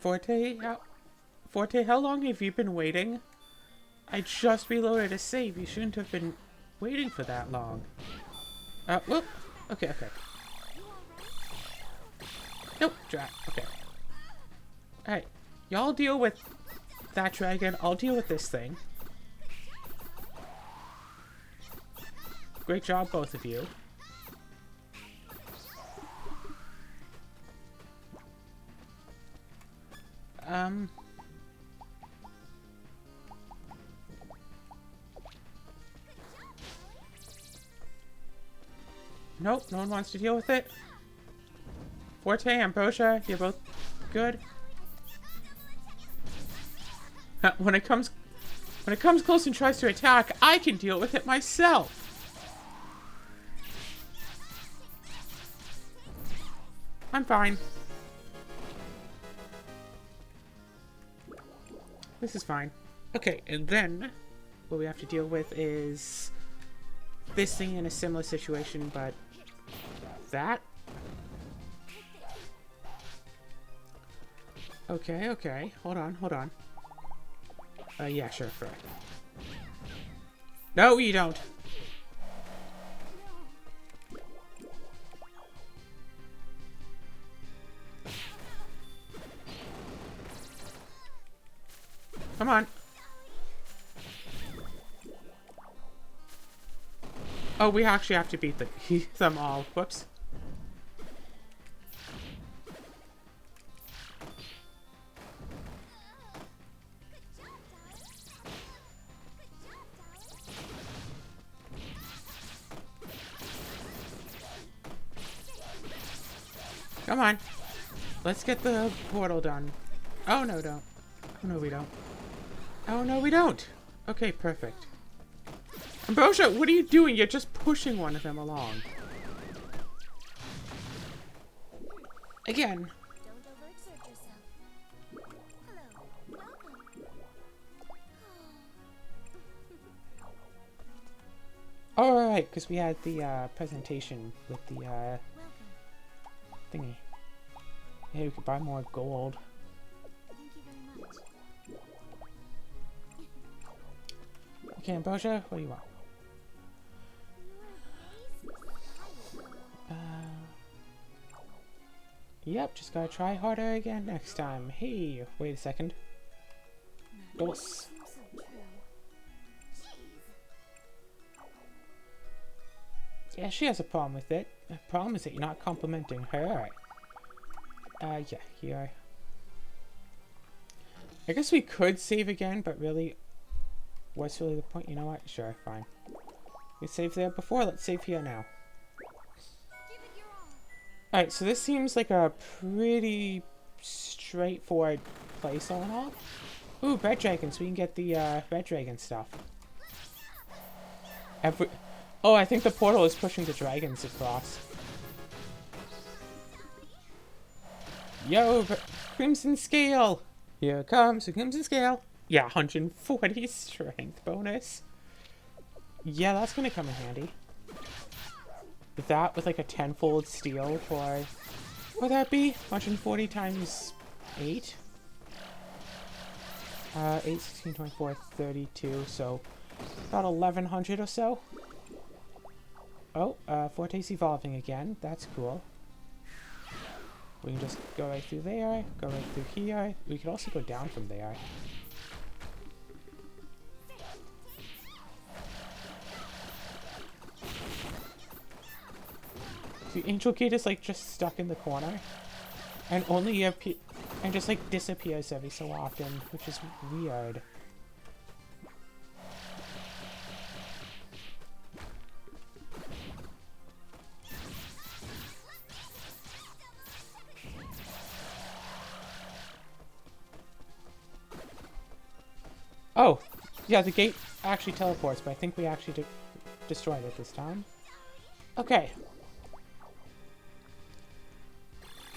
Forte, how long have you been waiting? I just reloaded a save. You shouldn't have been waiting for that long. Whoop. Okay. Nope, drag. Okay. Alright. Y'all deal with that dragon. I'll deal with this thing. Great job, both of you. Nope, no one wants to deal with it. Forte, Ambrosia, you're both good. When it comes close and tries to attack, I can deal with it myself. I'm fine. This is fine. Okay, and then what we have to deal with is this thing in a similar situation, but that. Okay. Hold on. Yeah, sure. No, you don't. Come on. Oh, we actually have to beat them all. Whoops. Come on. Let's get the portal done. Oh, no, don't. Oh, no, we don't. Oh, no, we don't. Okay, perfect. Ambrosia, what are you doing? You're just pushing one of them along. Again. Oh, alright, because we had the presentation with the thingy. Hey, we could buy more gold. Okay, Ambrosia, what do you want? Yep, just gotta try harder again next time. Hey, wait a second. Dos. Yeah, she has a problem with it. The problem is that you're not complimenting her. Alright. Yeah, here. I guess we could save again, but really, what's really the point? You know what? Sure, fine. We saved there before, let's save here now. Alright, so this seems like a pretty straightforward place all in all. Ooh, red dragon, so we can get the red dragon stuff. Oh, I think the portal is pushing the dragons across. Yo, Crimson Scale! Here comes the Crimson Scale! Yeah, 140 strength bonus. Yeah, that's gonna come in handy. That with like a 10-fold steel for, what would that be? 140 times 8? 8, 16, 24, 32, so about 1100 or so. Oh, Forte's evolving again. That's cool. We can just go right through there, go right through here. We could also go down from there. The Angel Gate is like just stuck in the corner, and and just like disappears every so often, which is weird. Oh, yeah, the gate actually teleports, but I think we actually destroyed it this time. Okay.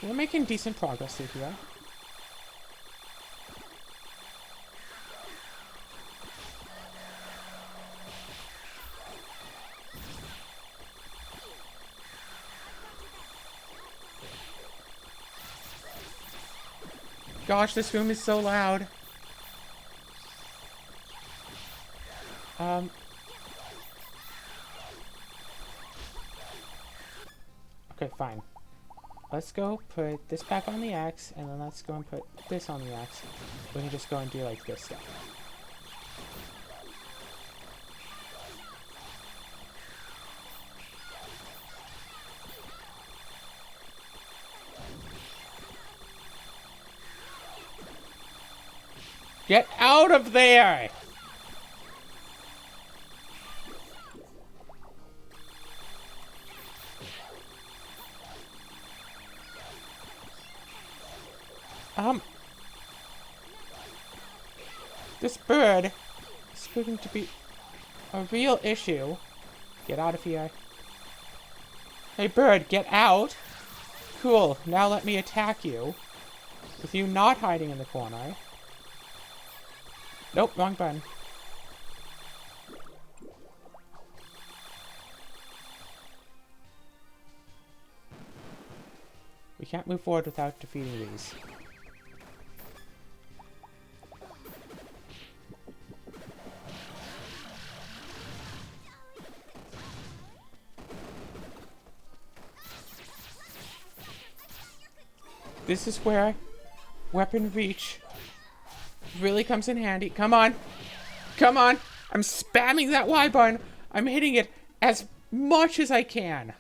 We're making decent progress through here. gosh, this room is so loud. Okay, fine. Let's go put this back on the axe, and then let's go and put this on the axe. We can just go and do like this stuff. Get out of there! This bird is proving to be a real issue. Get out of here. Hey bird, get out! Cool, now let me attack you. With you not hiding in the corner. Nope, wrong button. We can't move forward without defeating these. This is where weapon reach really comes in handy. Come on. Come on. I'm spamming that Y button. I'm hitting it as much as I can.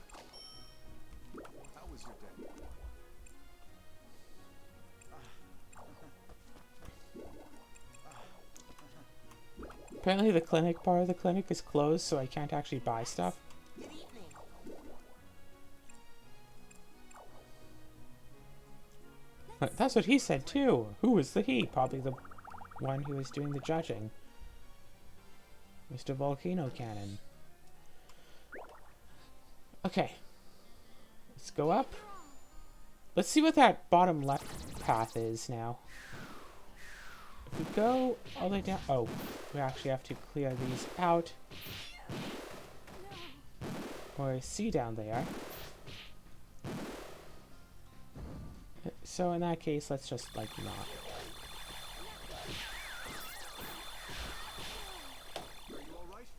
Apparently the clinic part of the clinic is closed, so I can't actually buy stuff. But that's what he said too. Who was the he? Probably the one who was doing the judging. Mr. Volcano Cannon. Okay. Let's go up. Let's see what that bottom left path is now. If we go all the way down... Oh, we actually have to clear these out. Or see down there. So in that case, let's just, like, not.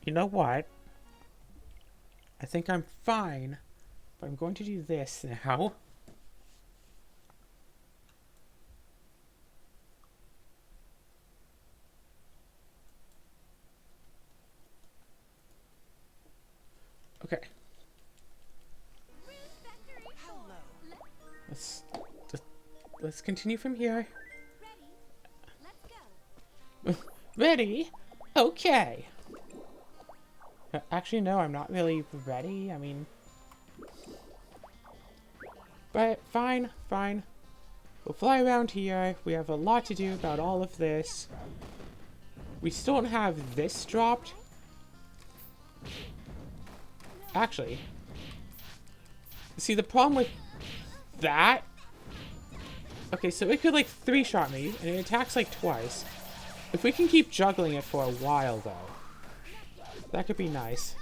You know what? I think I'm fine, but I'm going to do this now. Okay. Let's continue from here. Ready? Let's go. Ready? Okay. Actually, no, I'm not really ready. I mean... But fine, fine. We'll fly around here. We have a lot to do about all of this. We still don't have this dropped. Actually. See, the problem with that... Okay, so it could, like, 3-shot me, and it attacks, like, twice. If we can keep juggling it for a while, though, that could be nice.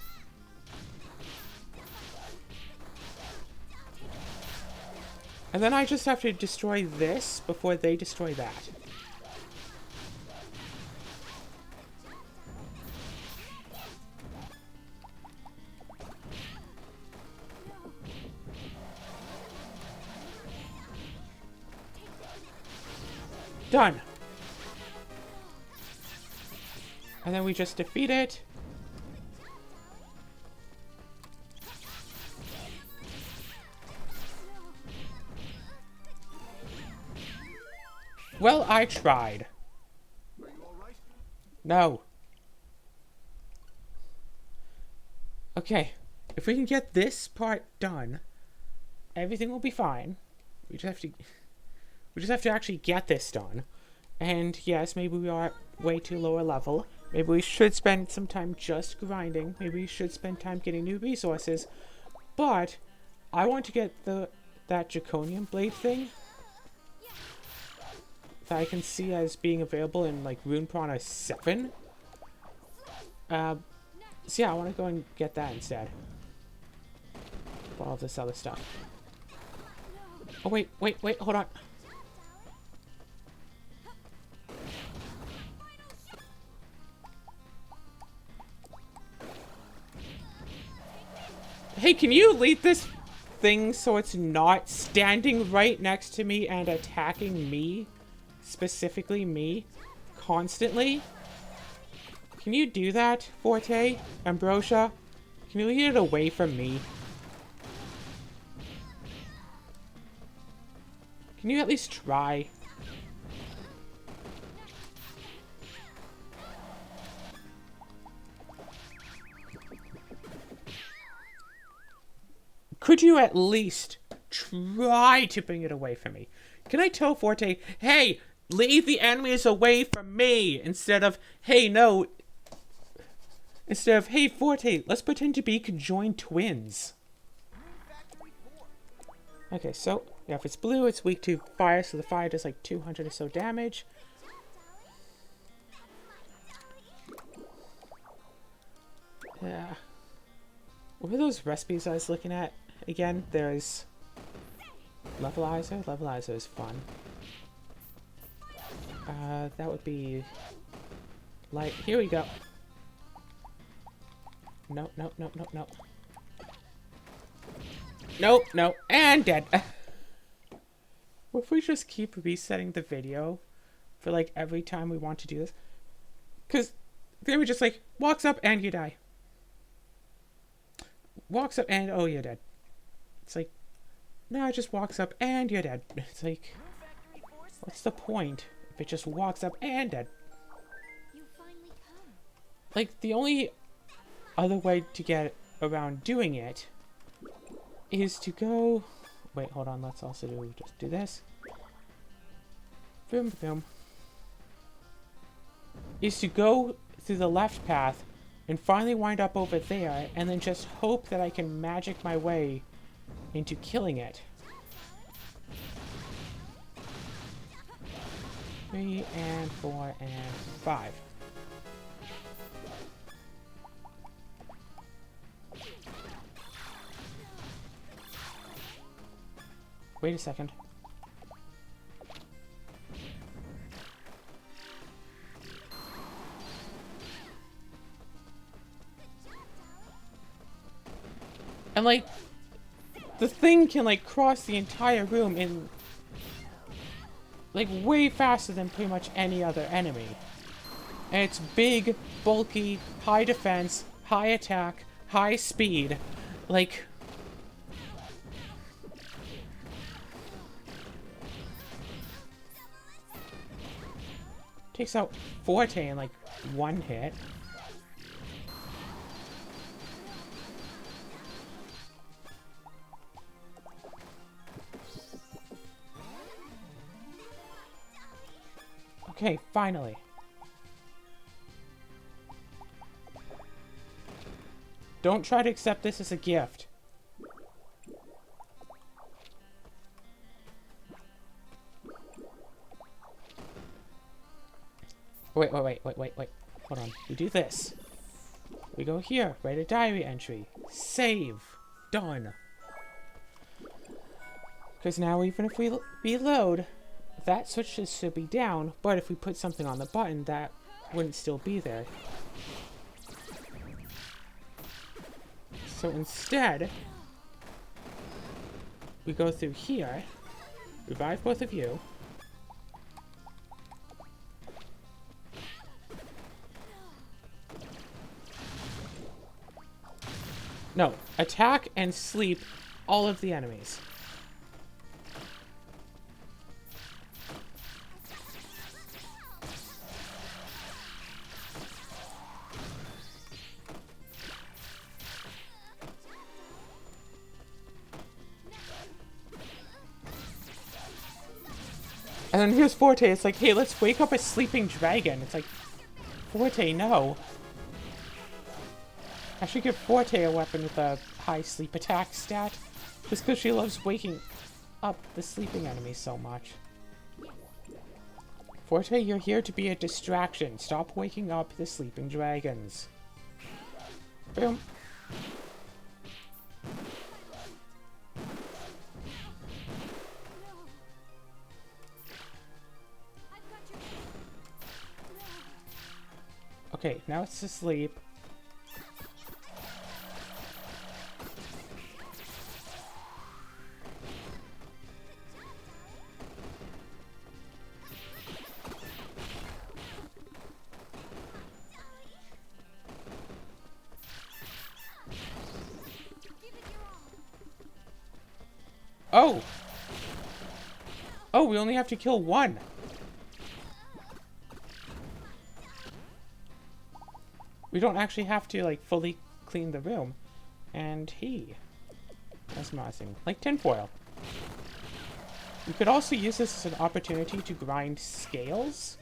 And then I just have to destroy this before they destroy that. Done. And then we just defeat it. Well, I tried. Are you all right? No. Okay. If we can get this part done, everything will be fine. We just have to actually get this done. And yes, maybe we are way too low a level. Maybe we should spend some time just grinding. Maybe we should spend time getting new resources. But I want to get that Draconian blade thing that I can see as being available in like Rune Prana 7. So yeah, I want to go and get that instead. All of this other stuff. Oh wait, hold on. Hey, can you lead this thing so it's not standing right next to me and attacking me? Specifically me? Constantly? Can you do that, Forte? Ambrosia? Can you lead it away from me? Can you at least try? Could you at least try to bring it away from me? Can I tell Forte, hey, leave the enemies away from me, instead of, hey, no. Instead of, hey, Forte, let's pretend to be conjoined twins. Okay, so, yeah, if it's blue, it's weak to fire, so the fire does like 200 or so damage. Yeah. What were those recipes I was looking at? Again, there's levelizer. Levelizer is fun. That would be light. Here we go. No, no, no, no, no. Nope, no, and dead. What if we just keep resetting the video for like every time we want to do this? Because they were just like, walks up and you die. Walks up and, oh, you're dead. It's like, no, it just walks up and you're dead. It's like, what's the point if it just walks up and dead? Like, the only other way to get around doing it is to go... Wait, hold on, let's also just do this. Boom, boom. Is to go through the left path and finally wind up over there, and then just hope that I can magic my way into killing it. 3 and 4 and 5. Wait a second. And like, the thing can like cross the entire room in like way faster than pretty much any other enemy. And it's big, bulky, high defense, high attack, high speed. Like, takes out Forte in like one hit. Okay, finally. Don't try to accept this as a gift. Wait. Hold on. We do this. We go here. Write a diary entry. Save. Done. Because now even if we reload, that switch should be down, but if we put something on the button, that wouldn't still be there. So instead, we go through here, revive both of you. No, attack and sleep all of the enemies. And then here's Forte, it's like, hey, let's wake up a sleeping dragon. It's like, Forte, no. I should give Forte a weapon with a high sleep attack stat, just because she loves waking up the sleeping enemies so much. Forte, you're here to be a distraction. Stop waking up the sleeping dragons. Boom. Okay, now it's asleep. Oh! Oh, we only have to kill one. We don't actually have to, like, fully clean the room. And that's mossing. Like tinfoil. We could also use this as an opportunity to grind scales.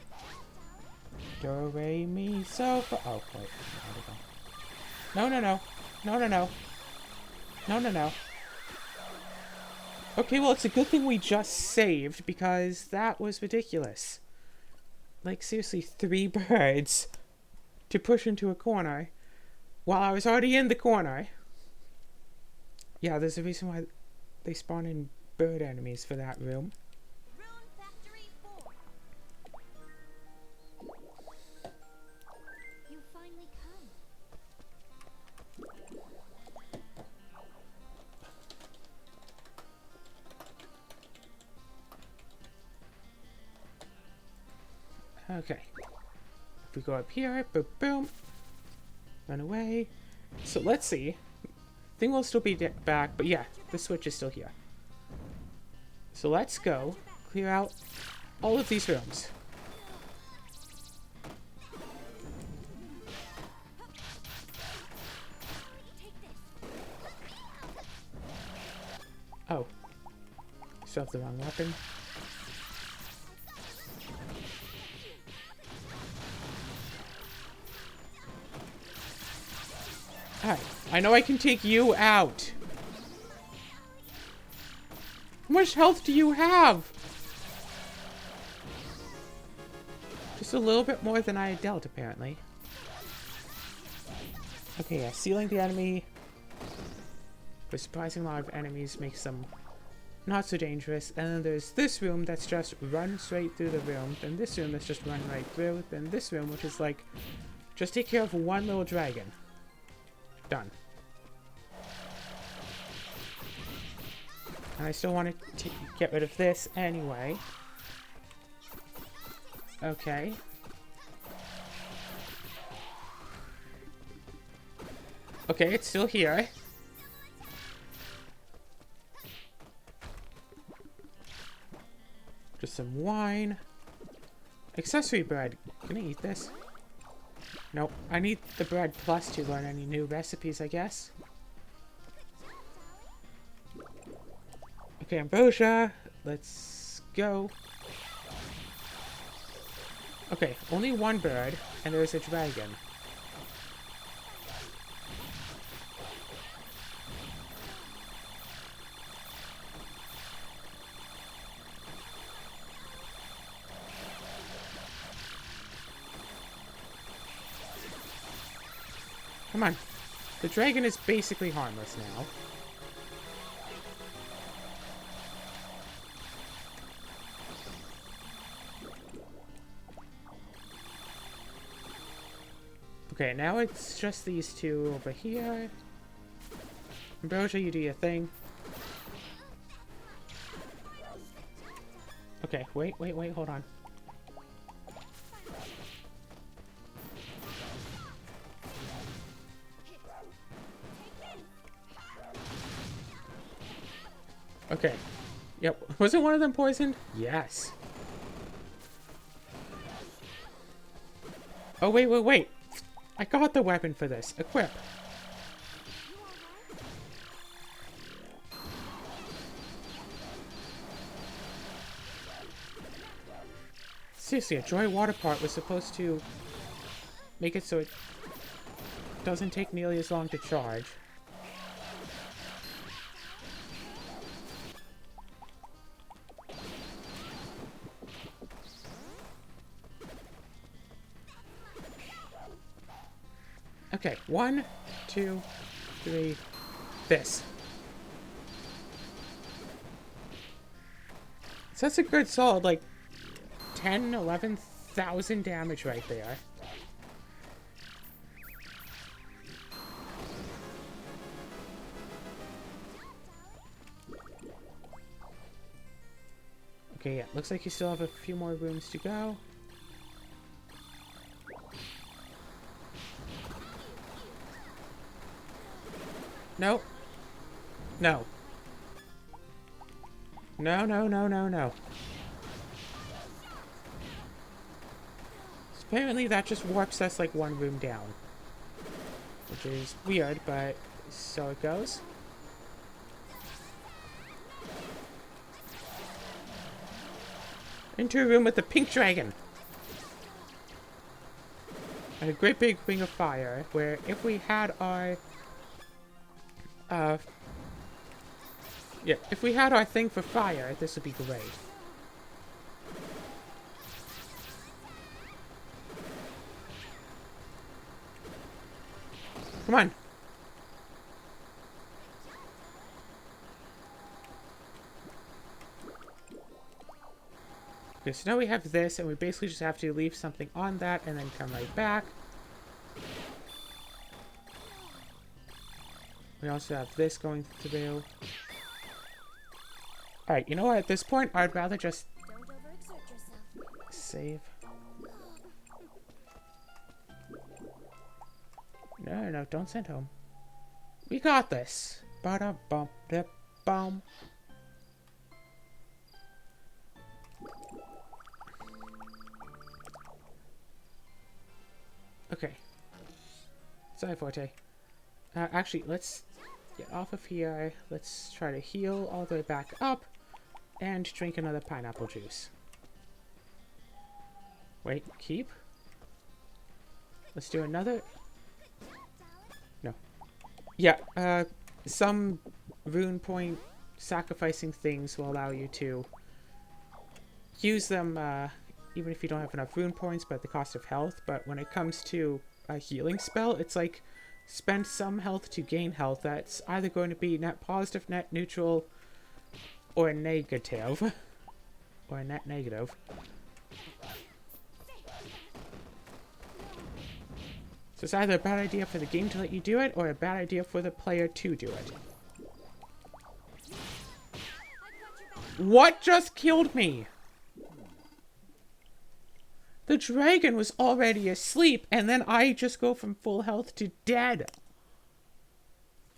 Do, re, mi, so, fa. Oh, wait. No, no, no. No, no, no. No, no, no. Okay, well, it's a good thing we just saved, because that was ridiculous. Like, seriously, 3 birds to push into a corner while I was already in the corner. Yeah, there's a reason why they spawn in bird enemies for that room. Rune Factory 4. You finally come. Okay. If we go up here, boom, boom. Run away. So let's see. Thing will still be back, but yeah, the switch is still here. So let's go clear out all of these rooms. Oh. Still have the wrong weapon. Alright, I know I can take you out. How much health do you have? Just a little bit more than I had dealt, apparently. Okay, yeah, sealing the enemy. A surprising lot of enemies makes them not so dangerous. And then there's this room that's just run straight through the room. Then this room that's just run right through. Then this room, which is like, just take care of one little dragon. Done. And I still want to get rid of this anyway. Okay. Okay, it's still here. Just some wine. Accessory bread. Can I eat this? Nope. I need the bread plus to learn any new recipes, I guess. Okay, ambrosia. Let's go. Okay, only one bird, and there's a dragon. Come on. The dragon is basically harmless now. Okay, now it's just these two over here. Ambrosia, you do your thing. Okay, wait, hold on. Okay. Yep. Wasn't one of them poisoned? Yes. Oh, wait. I got the weapon for this. Equip. Seriously, a dry water part was supposed to make it so it doesn't take nearly as long to charge. Okay, 1, 2, 3, this. So that's a good solid, like, 10, 11,000 damage right there. Okay, yeah, looks like you still have a few more rooms to go. No. No. No, no, no, no, no. Apparently that just warps us like one room down. Which is weird, but so it goes. Into a room with the pink dragon. And a great big ring of fire, where if we had our... yeah, if we had our thing for fire, this would be great. Come on. Okay, so now we have this, and we basically just have to leave something on that and then come right back. We also have this going through. Alright, you know what? At this point, I'd rather just Don't overexert yourself. save. No, no, no, don't send home. We got this. Ba-da-bum-da-bum. Okay. Sorry, Forte. Actually, let's get off of here. Let's try to heal all the way back up. And drink another pineapple juice. Wait, keep? Let's do another... No. Yeah, some rune point sacrificing things will allow you to use them, even if you don't have enough rune points, but at the cost of health. But when it comes to a healing spell, it's like spend some health to gain health. That's either going to be net positive, net neutral, or negative. Or net negative. So it's either a bad idea for the game to let you do it, or a bad idea for the player to do it. What just killed me? The dragon was already asleep, and then I just go from full health to dead.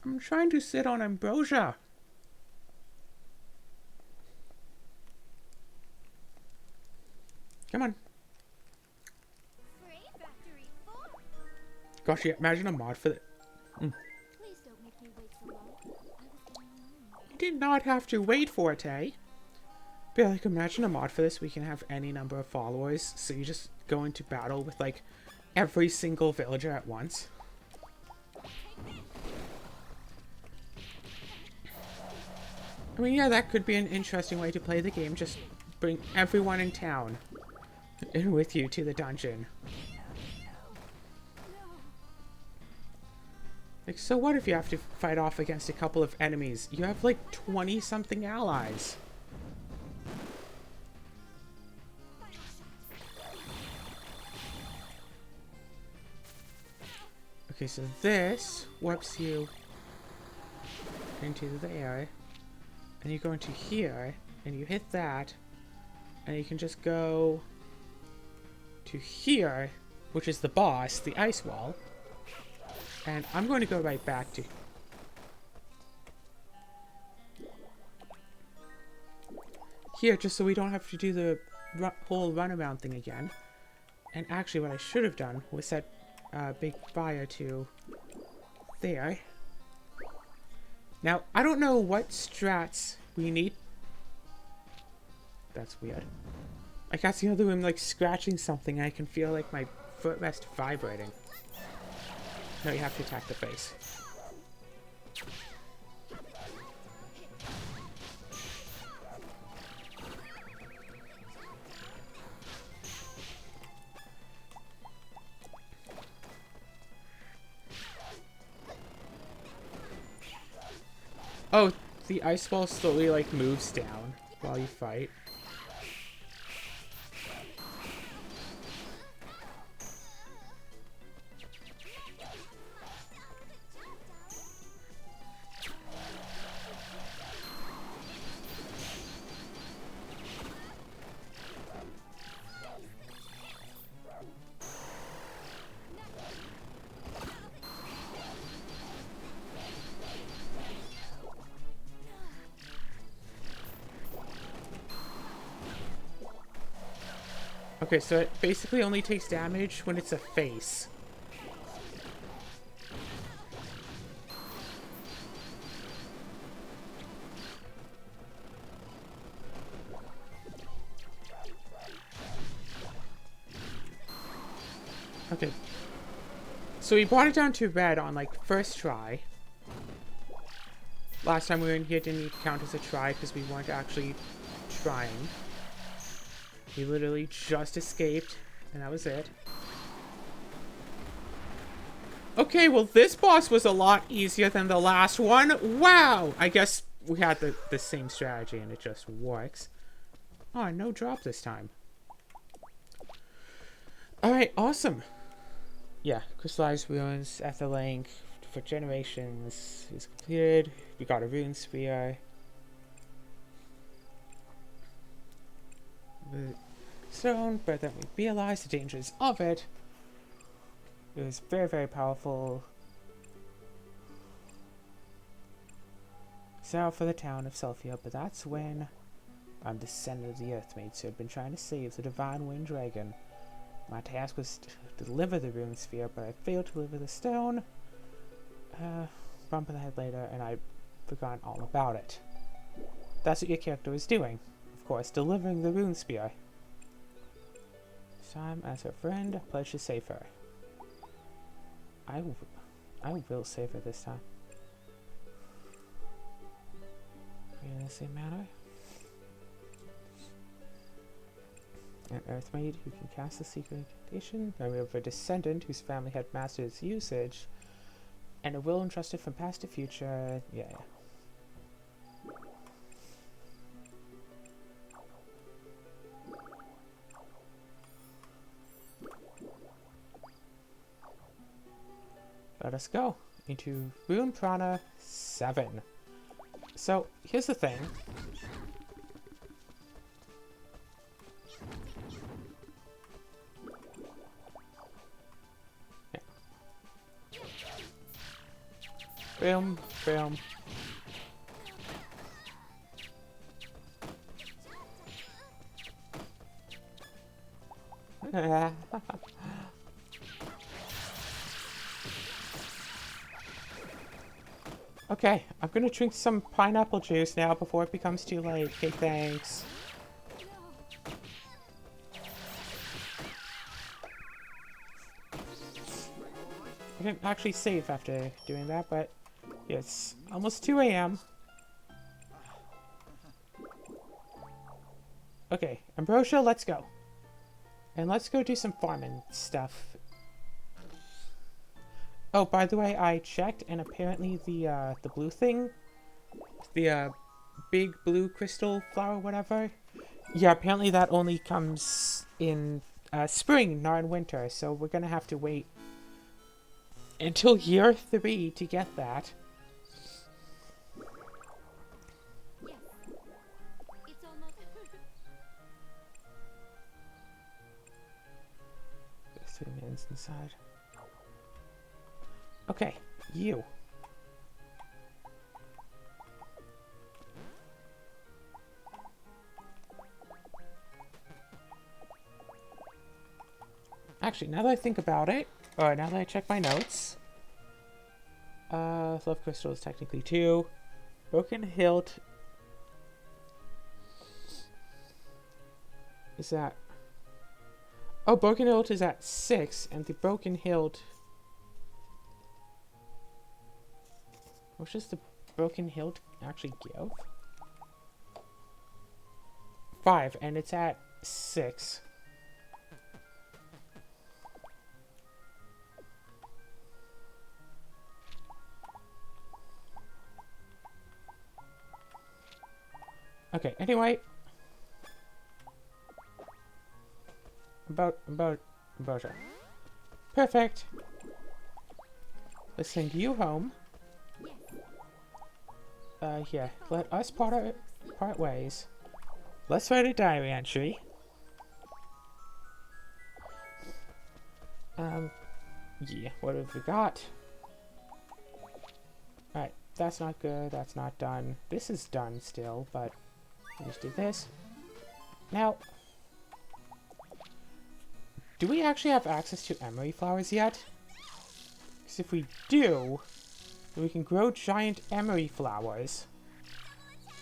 I'm trying to sit on ambrosia. Come on. Free factory 4. Gosh, yeah, imagine a mod for that. Please don't make me wait so long. I was getting lonely. Did not have to wait for it, eh? But yeah, like, imagine a mod for this. We can have any number of followers, so you just go into battle with, like, every single villager at once. I mean, yeah, that could be an interesting way to play the game. Just bring everyone in town in with you to the dungeon. Like, so what if you have to fight off against a couple of enemies? You have, like, 20-something allies. Okay, so this warps you into there, and you go into here, and you hit that, and you can just go to here, which is the boss, the ice wall, and I'm going to go right back to here, just so we don't have to do the whole runaround thing again. And actually, what I should have done was set big fire to there. Now, I don't know what strats we need. That's weird. I can see the other room like scratching something. I can feel like my footrest vibrating. No, you have to attack the face. Oh, the ice wall slowly, like, moves down while you fight. Okay, so it basically only takes damage when it's a face. Okay. So we brought it down to red on, like, first try. Last time we were in here didn't even count as a try because we weren't actually trying. We literally just escaped, and that was it. Okay, well this boss was a lot easier than the last one. Wow! I guess we had the same strategy and it just works. Oh, no drop this time. Alright, awesome. Yeah, crystallized ruins at the link for generations is completed. We got a rune spear. The stone, but then we realized the dangers of it. It was very, very powerful. So for the town of Selphia, but that's when I'm descendant of the Earthmates who had been trying to save the Divine Wind Dragon. My task was to deliver the rune sphere, but I failed to deliver the stone. Bump in the head later, and I'd forgotten all about it. That's what your character was doing. Of course, delivering the rune spear. Time as her friend, I pledge to save her. I will save her this time. In the same manner. An Earthmaid who can cast the secret incantation. I have a descendant whose family had mastered its usage. And a will entrusted from past to future. Yeah. Let us go into Rune Prana 7. So, here's the thing. Yeah. Boom, boom. Okay, I'm gonna drink some pineapple juice now before it becomes too late. Okay, thanks. I didn't actually save after doing that, but it's almost 2 a.m. Okay, Ambrosia, let's go. And let's go do some farming stuff. Oh, by the way, I checked, and apparently the blue thing, the big blue crystal flower, whatever. Yeah, apparently that only comes in spring, not in winter. So we're gonna have to wait until year 3 to get that. Yes. It's almost. There's 3 minutes inside. Okay, you. Actually, now that I think about it, or now that I check my notes, Love Crystal is technically 2. Broken Hilt is at... Oh, Broken Hilt is at 6, and the Broken Hilt... What does the Broken Hilt actually give? 5, and it's at 6. Okay, anyway. About her. Perfect. Let's send you home. Yeah, let us part ways. Let's write a diary entry. Yeah, what have we got? Alright, that's not good, that's not done. This is done still, but let's do this. Now, do we actually have access to emery flowers yet? Because if we do, then we can grow giant emery flowers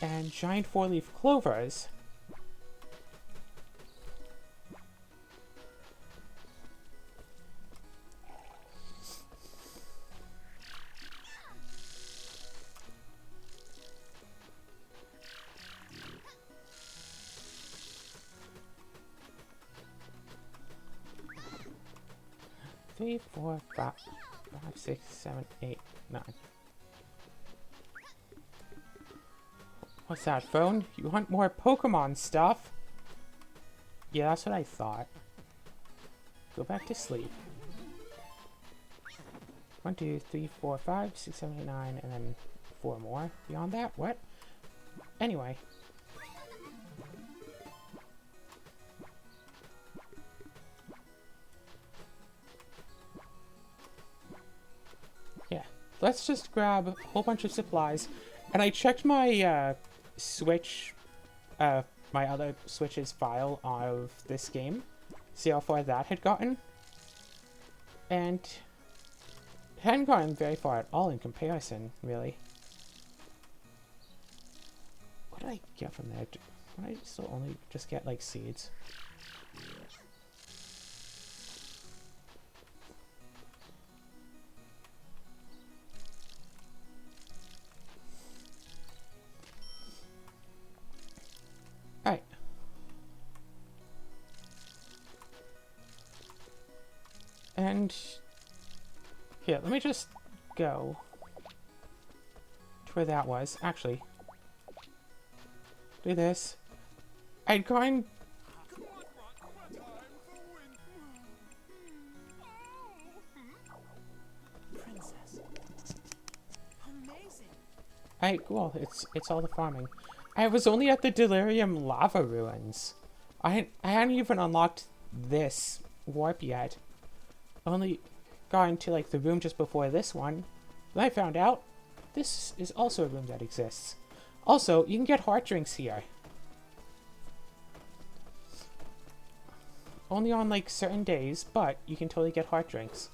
and giant four-leaf clovers. Three, four, five, 6, 7, 8, 9. What's that, phone? You want more Pokemon stuff? Yeah, that's what I thought. Go back to sleep. 1, 2, 3, 4, 5, 6, 7, 8, 9, and then 4 more. Beyond that? What? Anyway. Yeah. Let's just grab a whole bunch of supplies. And I checked my Switch, my other Switch's file of this game. See how far that had gotten. And it hadn't gotten very far at all in comparison, really. What did I get from there? Did I still only just get, like, seeds? Alright. And here, let me just go to where that was. Actually, do this. I'd gone. Princess. Amazing. Alright, cool. It's all the farming. I was only at the Delirium lava ruins. I hadn't even unlocked this warp yet. Only got into like the room just before this one. Then I found out this is also a room that exists. Also, you can get heart drinks here. Only on like certain days, but you can totally get heart drinks.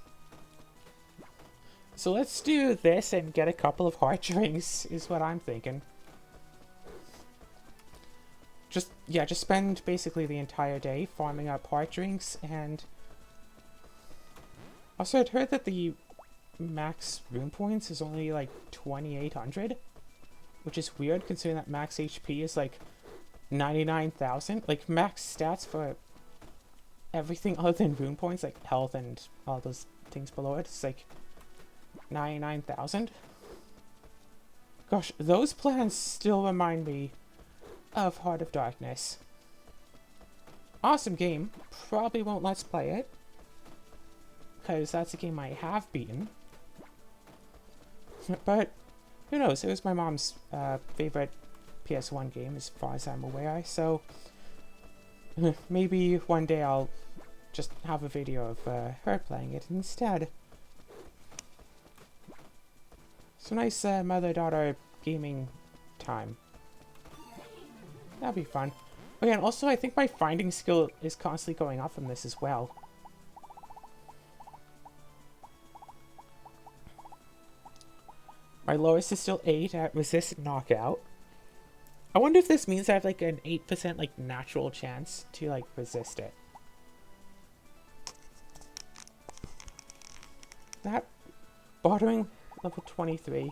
So let's do this and get a couple of heart drinks is what I'm thinking. Just spend basically the entire day farming up heart drinks. And also I'd heard that the max rune points is only like 2,800, which is weird considering that max HP is like 99,000. Like max stats for everything other than rune points, like health and all those things below it, is like 99,000. Gosh, those plans still remind me of Heart of Darkness. Awesome game. Probably won't let's play it, because that's a game I have beaten. But who knows? It was my mom's favorite PS1 game as far as I'm aware, so maybe one day I'll just have a video of her playing it instead. So nice mother-daughter gaming time. That'd be fun. Okay, and also I think my finding skill is constantly going up from this as well. My lowest is still 8 at resist knockout. I wonder if this means I have like an 8% like natural chance to like resist it. That bordering level 23.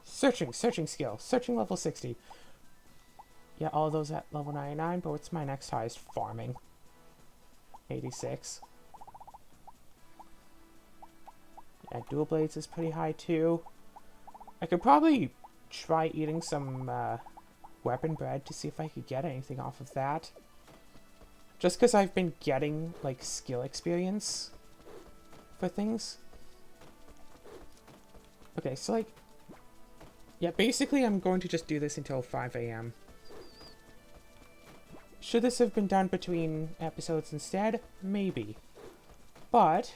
Searching skill. Searching level 60. Yeah, all those at level 99, but what's my next highest? Farming. 86. Yeah, dual blades is pretty high too. I could probably try eating some weapon bread to see if I could get anything off of that. Just because I've been getting like skill experience for things. Okay, so like, yeah, basically I'm going to just do this until 5 AM. Should this have been done between episodes instead? Maybe. But,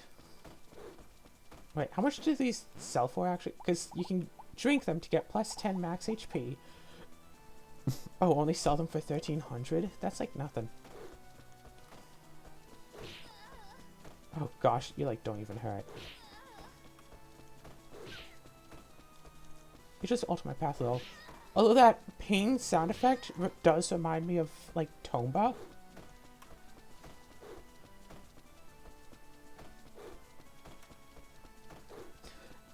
wait, how much do these sell for actually? Because you can drink them to get plus 10 max HP. Oh, only sell them for 1,300? That's like nothing. Oh gosh, you like don't even hurt. You just alter my path a little. Although that pain sound effect does remind me of like Tomba.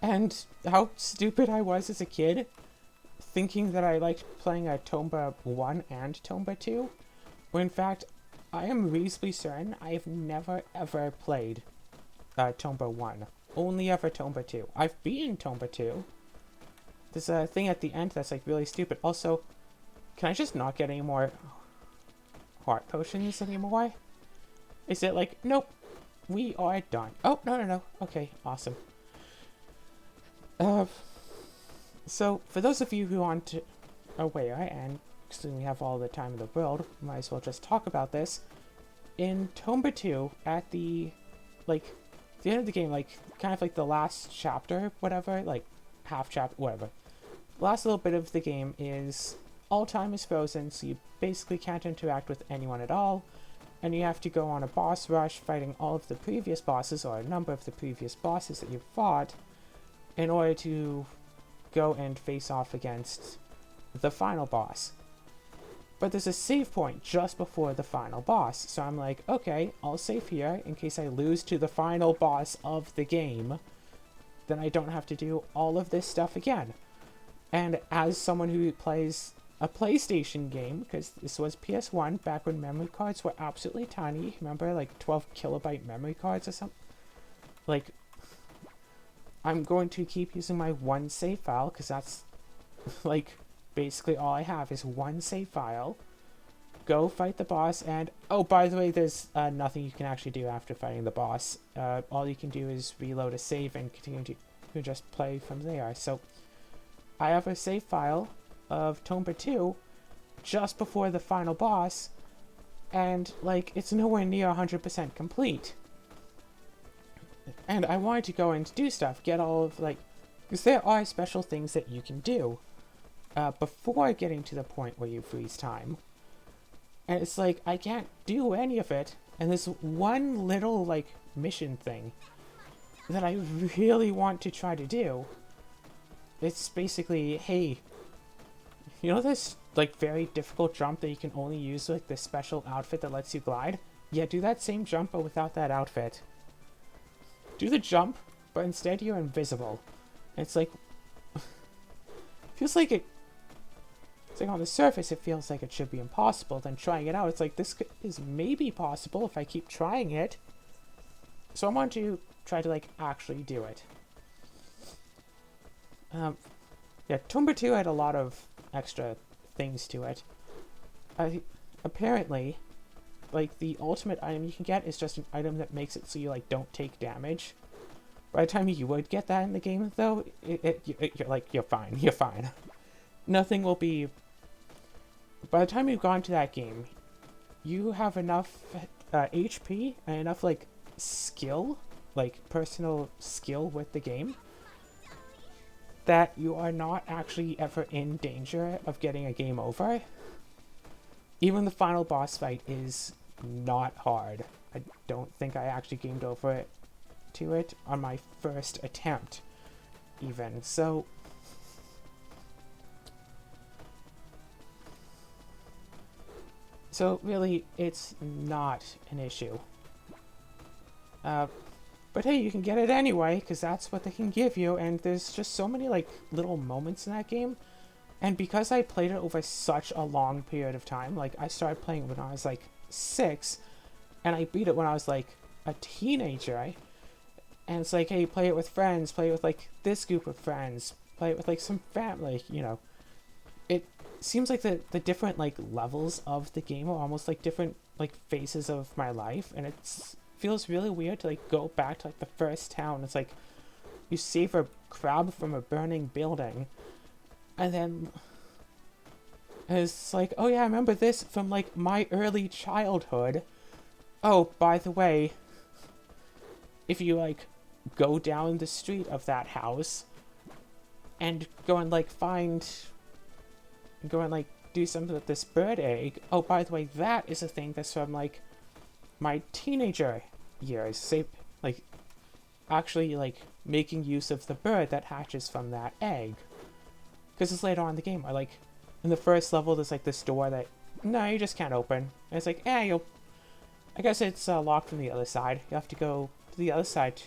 And how stupid I was as a kid, thinking that I liked playing a Tomba 1 and Tomba 2, when in fact, I am reasonably certain I have never ever played Tomba 1. Only ever Tomba 2. I've beaten Tomba 2. There's a thing at the end that's like really stupid. Also, can I just not get any more heart potions anymore? Is it like, nope, we are done. Oh, no. Okay, awesome. So, for those of you who aren't aware, and assuming we have all the time in the world, might as well just talk about this. In Tomba 2, at the end of the game, like, kind of like the last chapter, whatever, like, half chapter, whatever. The last little bit of the game is all time is frozen, so you basically can't interact with anyone at all, and you have to go on a boss rush fighting all of the previous bosses, or a number of the previous bosses that you've fought, in order to go and face off against the final boss. But there's a save point just before the final boss, so I'm like, okay, I'll save here in case I lose to the final boss of the game. Then I don't have to do all of this stuff again. And as someone who plays a PlayStation game, because this was PS1, back when memory cards were absolutely tiny, remember, like 12 kilobyte memory cards or something? Like, I'm going to keep using my one save file, because that's, like, basically all I have is one save file. Go fight the boss, and, oh, by the way, there's nothing you can actually do after fighting the boss. All you can do is reload a save and continue to just play from there. So, I have a save file of Tomba 2 just before the final boss, and, like, it's nowhere near 100% complete. And I wanted to go and do stuff, get all of, like, because there are special things that you can do before getting to the point where you freeze time. And it's like, I can't do any of it, and this one little, like, mission thing that I really want to try to do, it's basically, hey, you know this, like, very difficult jump that you can only use, like, this special outfit that lets you glide? Yeah, do that same jump, but without that outfit. Do the jump, but instead you're invisible. And it's like, feels like it's like on the surface it feels like it should be impossible. Then trying it out, it's like, this is maybe possible if I keep trying it. So I want to try to, like, actually do it. Yeah, Tomba 2 had a lot of extra things to it. Apparently, like, the ultimate item you can get is just an item that makes it so you, like, don't take damage. By the time you would get that in the game, though, you're like, you're fine. Nothing will be... By the time you've gone to that game, you have enough HP and enough, like, skill, like, personal skill with the game, that you are not actually ever in danger of getting a game over. Even the final boss fight is not hard. I don't think I actually gamed over to it on my first attempt, even. So really, it's not an issue. But hey, you can get it anyway, because that's what they can give you, and there's just so many, like, little moments in that game. And because I played it over such a long period of time, like, I started playing when I was, like, 6, and I beat it when I was, like, a teenager. And it's like, hey, play it with friends, play it with, like, this group of friends, play it with, like, some family, you know. It seems like the different, like, levels of the game are almost, like, different, like, phases of my life, and it's feels really weird to, like, go back to, like, the first town. It's like, you save a crab from a burning building, and then it's like, oh yeah, I remember this from, like, my early childhood. Oh, by the way, if you, like, go down the street of that house and go and, like, do something with this bird egg. Oh, by the way, that is a thing that's from, like, my teenager years. Say, like, actually, like, making use of the bird that hatches from that egg. Because it's later on in the game. Like, in the first level, there's, like, this door that, no, you just can't open. And it's like, I guess it's locked from the other side. You have to go to the other side.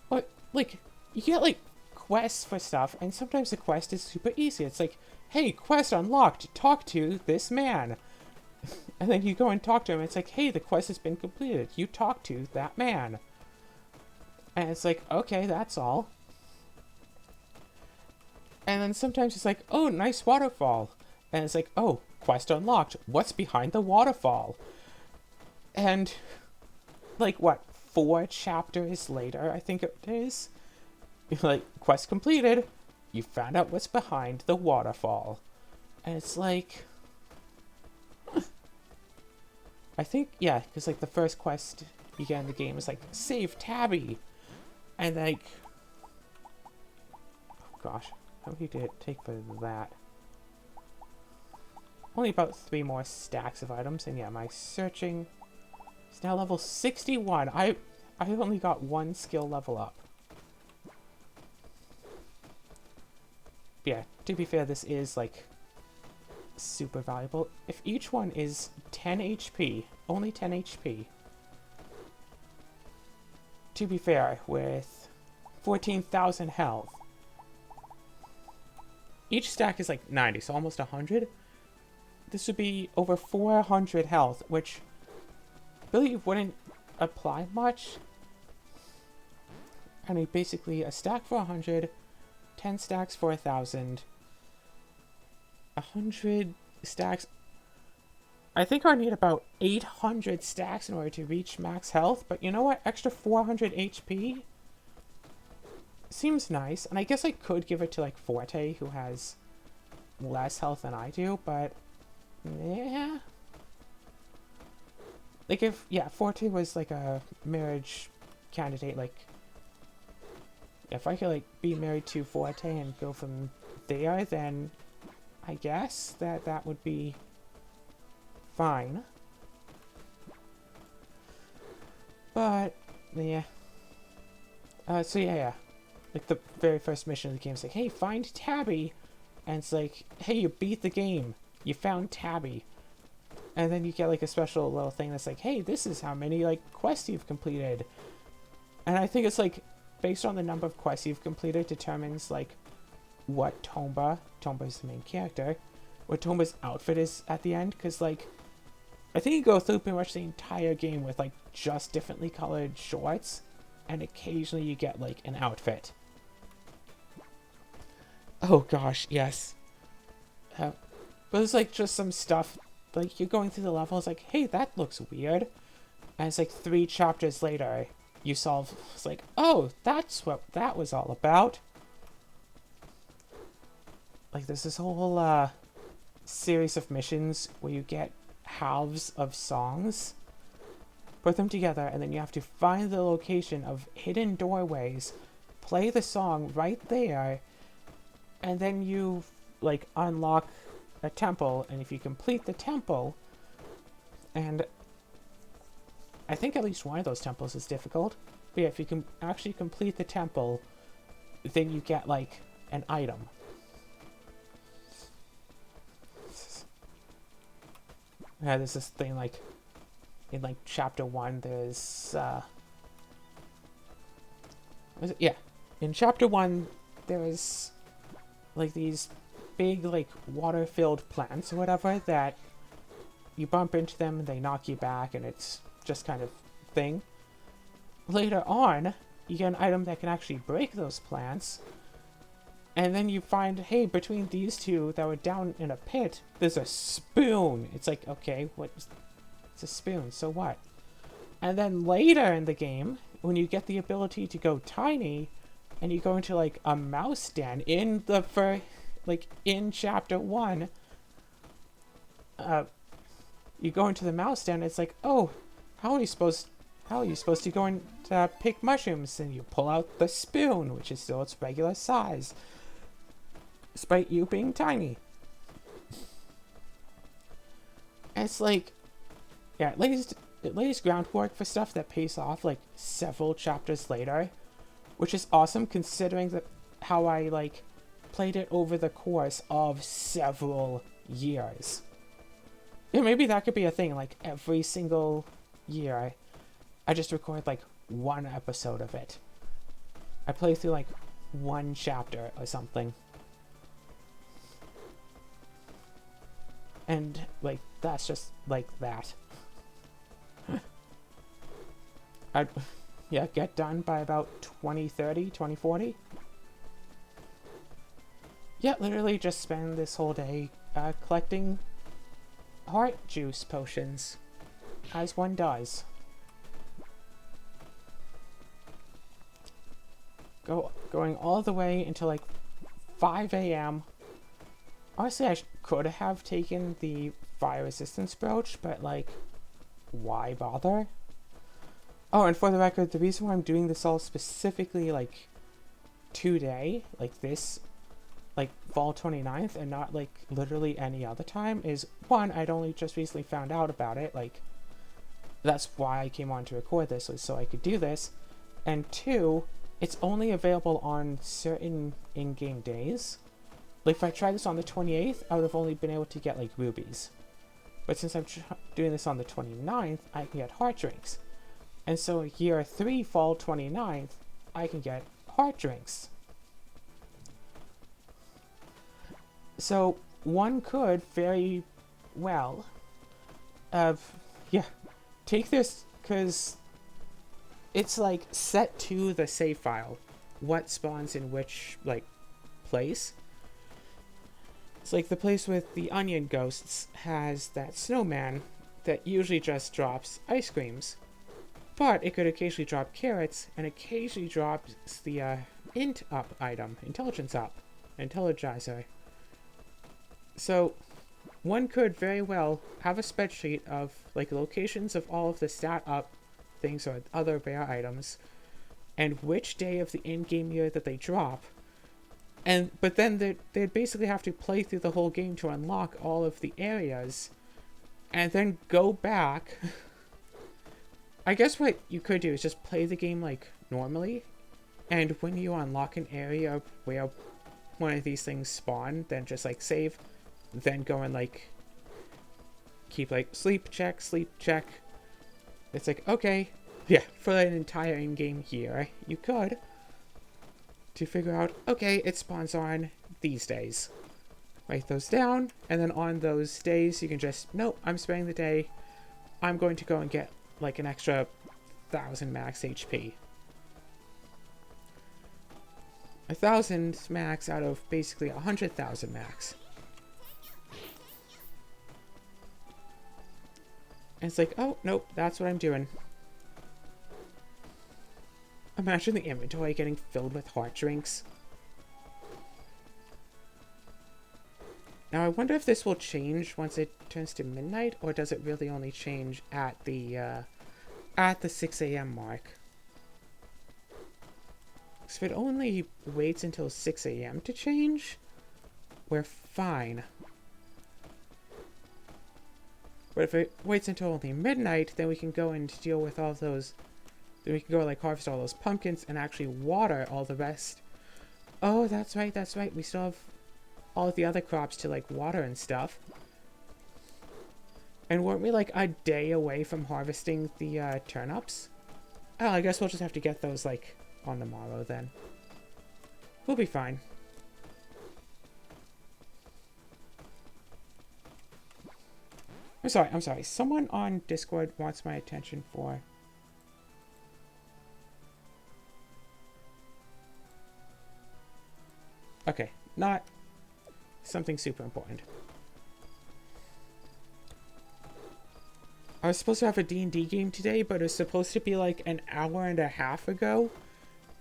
But, like, you get, like, quests for stuff, and sometimes the quest is super easy. It's like, hey, quest unlocked, talk to this man. And then you go and talk to him, and it's like, hey, the quest has been completed. You talk to that man. And it's like, okay, that's all. And then sometimes it's like, oh, nice waterfall. And it's like, oh, quest unlocked. What's behind the waterfall? And, like, what, 4 chapters later, I think it is? Like, quest completed. You found out what's behind the waterfall. And it's like... I think, yeah, because, like, the first quest you get in the game is, like, save Tabby. And, like... Oh, gosh. How many did it take for that? Only about 3 more stacks of items. And, yeah, my searching is now level 61. I've only got 1 skill level up. Yeah, to be fair, this is, like, super valuable. If each one is 10 HP, only 10 HP, to be fair, with 14,000 health, each stack is like 90, so almost 100. This would be over 400 health, which really wouldn't apply much. I mean, basically a stack for 100, 10 stacks for 1,000, 100 stacks. I think I need about 800 stacks in order to reach max health, but you know what? Extra 400 HP seems nice, and I guess I could give it to, like, Forte, who has less health than I do, but yeah. Like, if, yeah, Forte was, like, a marriage candidate, like, if I could, like, be married to Forte and go from there, then I guess that would be fine. But, yeah. So, yeah. Like, the very first mission of the game is like, hey, find Tabby. And it's like, hey, you beat the game. You found Tabby. And then you get, like, a special little thing that's like, hey, this is how many, like, quests you've completed. And I think it's, like, based on the number of quests you've completed determines, like, what Tomba's the main character, what Tomba's outfit is at the end. Because, like, I think you go through pretty much the entire game with, like, just differently colored shorts. And occasionally you get, like, an outfit. Oh, gosh, yes. But it's, like, just some stuff. Like, you're going through the level, it's like, hey, that looks weird. And it's, like, 3 chapters later, you solve, it's like, oh, that's what that was all about. Like, there's this whole, series of missions where you get halves of songs, put them together, and then you have to find the location of hidden doorways, play the song right there, and then you, like, unlock a temple, and if you complete the temple, and I think at least one of those temples is difficult, but yeah, if you can actually complete the temple, then you get, like, an item. Yeah, there's this thing, like, in, like, chapter 1, there's, yeah, in chapter 1, there's, like, these big, like, water-filled plants or whatever that you bump into them and they knock you back, and it's just kind of thing. Later on, you get an item that can actually break those plants, and then you find, hey, between these two that were down in a pit, there's a spoon. It's like, okay, it's a spoon, so what? And then later in the game, when you get the ability to go tiny, and you go into, like, a mouse den in the in chapter 1, you go into the mouse den, it's like, oh, how are you supposed to go and pick mushrooms? And you pull out the spoon, which is still its regular size, despite you being tiny. It's like, yeah, it lays groundwork for stuff that pays off like several chapters later, which is awesome considering that how I like played it over the course of several years. Yeah, maybe that could be a thing. Like every single year, I just record like one episode of it. I play through like one chapter or something. And like that's just like that. I'd yeah, get done by about 2030, 2040. Yeah, literally just spend this whole day collecting heart juice potions, as one does. Going all the way until like 5 a.m. Honestly, I could have taken the fire resistance brooch, but like, why bother? Oh, and for the record, the reason why I'm doing this all specifically like today, like this, like fall 29th, and not like literally any other time, is one, I'd only just recently found out about it. Like, that's why I came on to record this, was so I could do this. And two, it's only available on certain in-game days. Like, if I tried this on the 28th, I would have only been able to get like rubies. But since I'm doing this on the 29th, I can get heart drinks. And so year 3, fall 29th, I can get heart drinks. So one could very well, yeah, take this, because it's like set to the save file, what spawns in which like place. It's like the place with the onion ghosts has that snowman that usually just drops ice creams. But it could occasionally drop carrots, and occasionally drops the int up item, intelligence up, intelligizer. So one could very well have a spreadsheet of like locations of all of the stat up things or other rare items, and which day of the in-game year that they drop. But then they'd basically have to play through the whole game to unlock all of the areas, and then go back. I guess what you could do is just play the game like normally, and when you unlock an area where one of these things spawn, then just like save, then go and like keep like sleep check. It's like, okay, yeah, for an entire in-game year, you could, to figure out, okay, it spawns on these days. Write those down, and then on those days, you can just, nope, I'm spending the day, I'm going to go and get like an extra 1,000 max HP. 1,000 max out of basically 100,000 max. And it's like, oh, nope, that's what I'm doing. Imagine the inventory getting filled with heart drinks. Now, I wonder if this will change once it turns to midnight, or does it really only change at the 6 a.m. mark? So if it only waits until 6 a.m. to change, we're fine. But if it waits until only midnight, then we can go and deal with all those. Then we can go like harvest all those pumpkins and actually water all the rest. Oh, that's right, that's right. We still have all of the other crops to like water and stuff. And weren't we like a day away from harvesting the turnips? Oh, I guess we'll just have to get those like on the morrow then. We'll be fine. I'm sorry. Someone on Discord wants my attention for... Okay, not something super important. I was supposed to have a D&D game today, but it was supposed to be like an hour and a half ago,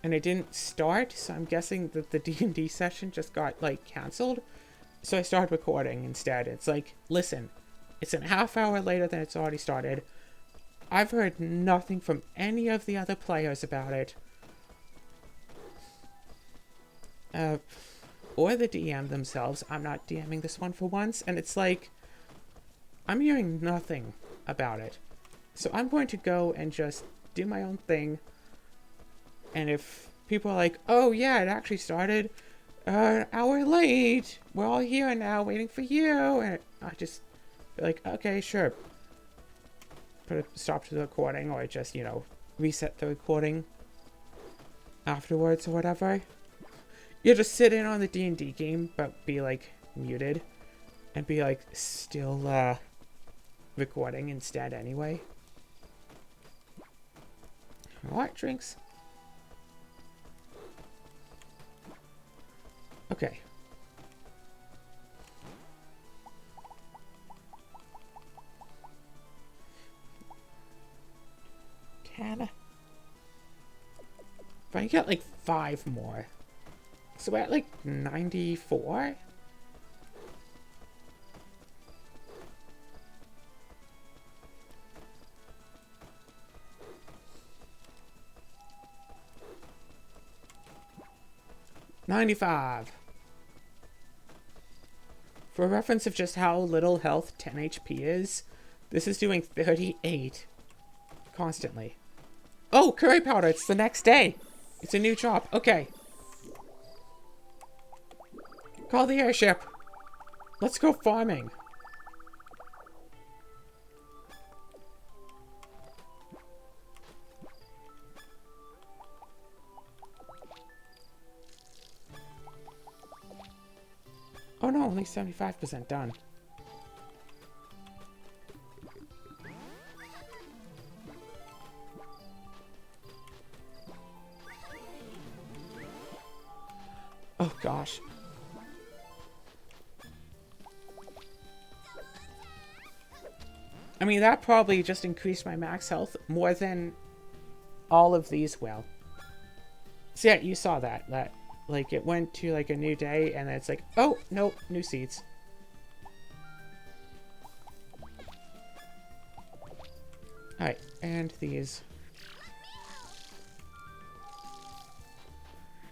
and it didn't start, so I'm guessing that the D&D session just got like cancelled. So I started recording instead. It's like, listen, it's an half hour later than it's already started. I've heard nothing from any of the other players about it. Or the DM themselves. I'm not DMing this one for once, and it's like, I'm hearing nothing about it. So I'm going to go and just do my own thing. And if people are like, oh yeah, it actually started an hour late. We're all here now waiting for you. And I just be like, okay, sure. Put a stop to the recording, or just, you know, reset the recording afterwards or whatever. You just sit in on the D&D game, but be like muted. And be like still recording instead anyway. Alright, drinks. Okay. If I get like 5 more. So we're at like 94? $95. For a reference of just how little health 10 HP is, this is doing 38 constantly. Oh, curry powder, it's the next day. It's a new job. Okay. Call the airship. Let's go farming. Oh no, only 75% done. Oh gosh. I mean, that probably just increased my max health more than all of these will. So yeah, you saw that. That, like, it went to, like, a new day, and then it's like, oh, nope, new seeds. Alright, and these.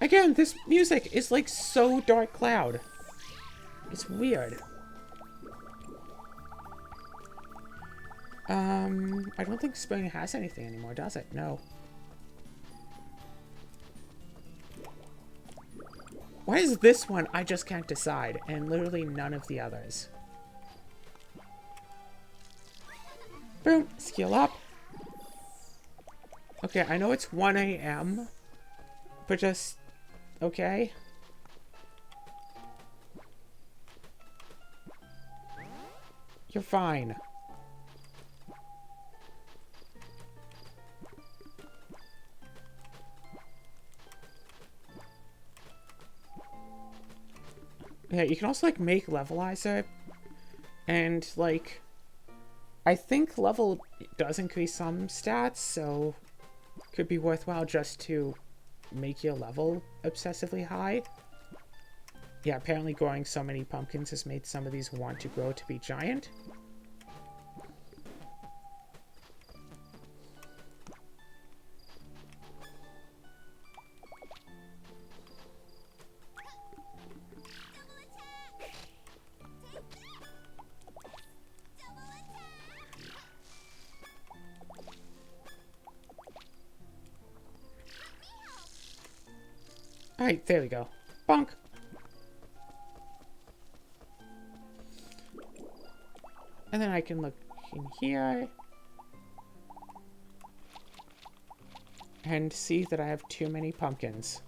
Again, this music is, like, so Dark Cloud. It's weird. I don't think Spring has anything anymore, does it? No. Why is this one I just can't decide, and literally none of the others? Boom, skill up. Okay, I know it's 1 AM, but just, okay. You're fine. Yeah, you can also, like, make levelizer. And, like, I think level does increase some stats, so it could be worthwhile just to make your level obsessively high. Yeah, apparently growing so many pumpkins has made some of these want to grow to be giant. Alright, there we go. Bonk! And then I can look in here. And see that I have too many pumpkins.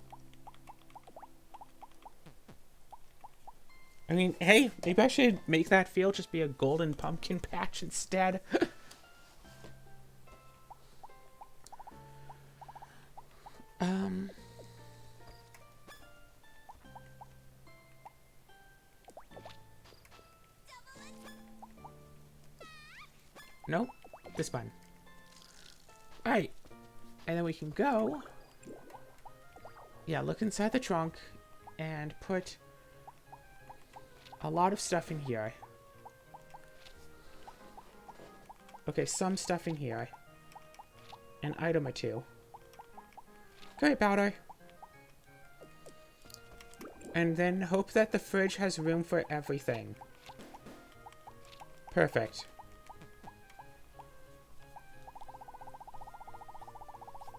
I mean, hey, maybe I should make that field just be a golden pumpkin patch instead. Nope, this button. Alright, and then we can go. Yeah, look inside the trunk and put a lot of stuff in here. Okay, some stuff in here. An item or two. Curry powder. And then hope that the fridge has room for everything. Perfect.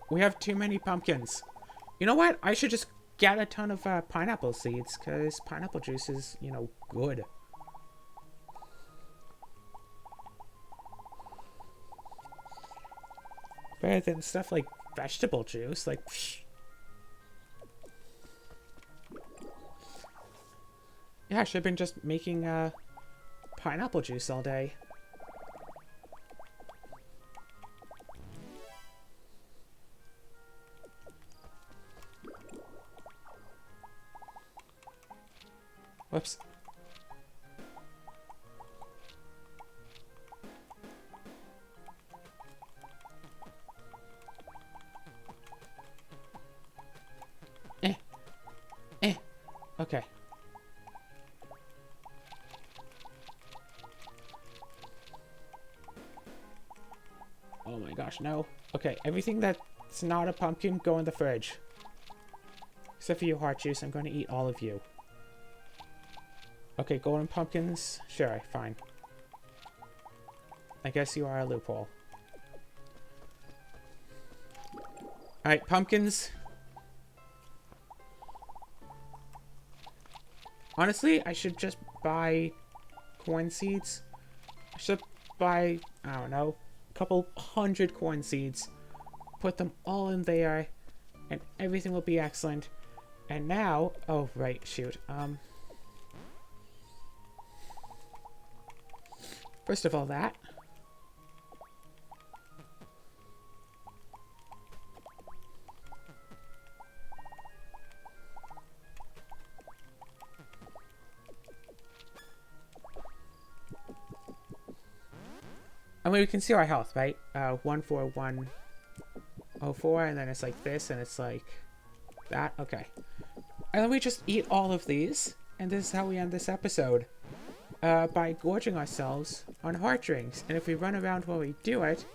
We have too many pumpkins. You know what? I should just get a ton of pineapple seeds, because pineapple juice is, you know, good. Better than stuff like vegetable juice, like, psh. Yeah, I should have been just making pineapple juice all day. Whoops. Okay. Oh my gosh, no. Okay, everything that's not a pumpkin, go in the fridge. Except for you, heart juice, I'm going to eat all of you. Okay, golden pumpkins. Sure, fine. I guess you are a loophole. Alright, pumpkins. Honestly, I should just buy corn seeds. I should buy, I don't know, a couple hundred corn seeds. Put them all in there, and everything will be excellent. And now, oh, right, shoot. First of all, that. I mean, we can see our health, right? 14104, and then it's like this, and it's like that. Okay. And then we just eat all of these, and this is how we end this episode. By gorging ourselves on heart drinks. And if we run around while we do it...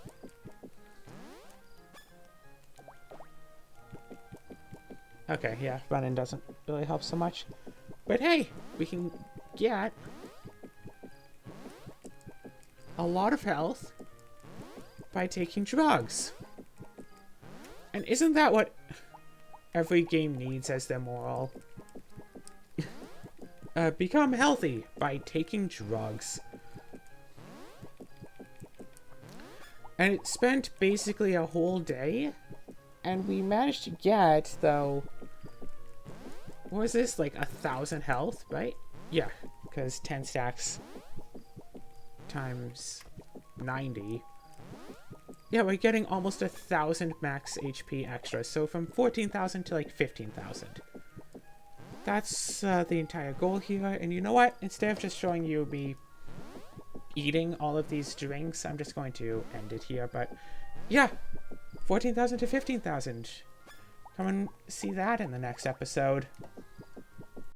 Okay, yeah, running doesn't really help so much. But hey, we can get a lot of health by taking drugs. And isn't that what every game needs as their moral? Become healthy by taking drugs. And it spent basically a whole day. And we managed to get, though... What was this? Like 1,000 health, right? Yeah, because 10 stacks times 90. Yeah, we're getting almost 1,000 max HP extra. So from 14,000 to like 15,000. That's the entire goal here. And you know what? Instead of just showing you me eating all of these drinks, I'm just going to end it here. But yeah, 14,000 to 15,000. Come and see that in the next episode.